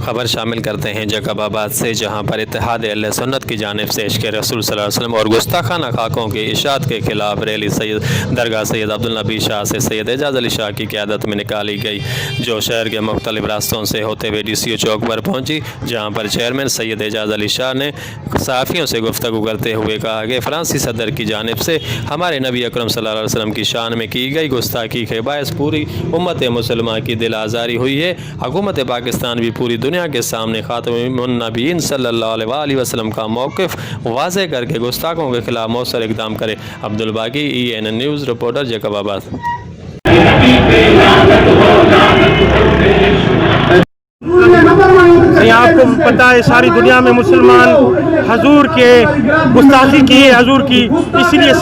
خبر شامل کرتے ہیں جیکب آباد سے، جہاں پر اتحاد اہل سنت کی جانب سے عشق رسول صلی اللہ علیہ وسلم اور گستاخانہ خاکوں کے اشاعت کے خلاف ریلی درگاہ سید عبدالنبی شاہ سے سید اعجاز علی شاہ کی قیادت میں نکالی گئی، جو شہر کے مختلف راستوں سے ہوتے ہوئے ڈی سی او چوک پر پہنچی، جہاں پر چیئرمین سید اعجاز علی شاہ نے صحافیوں سے گفتگو کرتے ہوئے کہا کہ فرانسی صدر کی جانب سے ہمارے نبی اکرم صلی اللہ علیہ وسلم کی شان میں کی گئی گستاخی کے باعث پوری امت مسلمہ کی دل آزاری ہوئی ہے۔ حکومت پاکستان بھی پوری دنیا کے سامنے خاتم النبیین صلی اللہ علیہ وآلہ وسلم کا موقف واضح کر کے گستاخوں کے خلاف مؤثر اقدام کرے۔ Abdul Baqi ENN news reporter Jacob آباد۔ آپ کو پتہ ہے ساری دنیا میں مسلمان حضور کے گستاخی کی ہے حضور کی، اسی لیے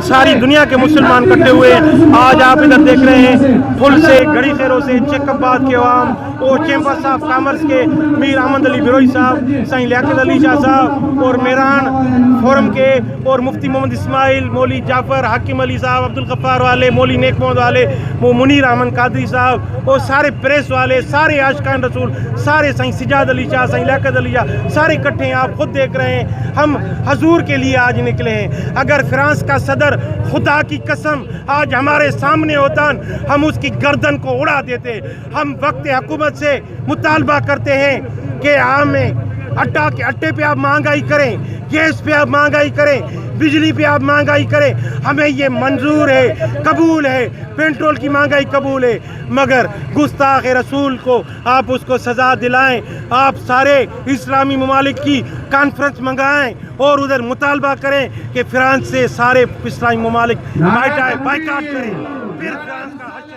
ساری دنیا کے مسلمان اکٹھے ہوئے ہیں۔ آج آپ ادھر دیکھ رہے ہیں پل سے، گڑی خیروں سے، چیک آباد کے عوام اور چیمبرس آف کامرس کے میر احمد علی بروئی صاحب، سائیں لیاقت علی شاہ صاحب اور میران فورم کے اور مفتی محمد اسماعیل، مولوی جعفر، حاکم علی صاحب، عبدالغفار والے، مولوی نیک محمد والے، منیر احمد قادری صاحب اور سارے پریس والے، سارے عاشقان رسول، سارے سائیں سجاد علی شاہ، سائیں لیاقت علی شاہ، سارے اکٹھے ہیں۔ آپ خود دیکھ رہے ہیں ہم حضور کے لیے آج نکلے ہیں۔ اگر فرانس کا صدر خدا کی قسم آج ہمارے سامنے ہوتا ہم اس کی گردن کو اڑا دیتے۔ ہم وقت حکومت سے مطالبہ کرتے ہیں کہ ہمیں اٹے پہ آپ مہنگائی کریں، گیس پہ آپ مہنگائی کریں، بجلی پہ آپ مہنگائی کریں، ہمیں یہ منظور ہے، قبول ہے، پینٹرول کی مہنگائی قبول ہے، مگر گستاخ رسول کو آپ اس کو سزا دلائیں۔ آپ سارے اسلامی ممالک کی کانفرنس منگائیں اور ادھر مطالبہ کریں کہ فرانس سے سارے اسلامی ممالک بائیکاٹ کریں، پھر فرانس کا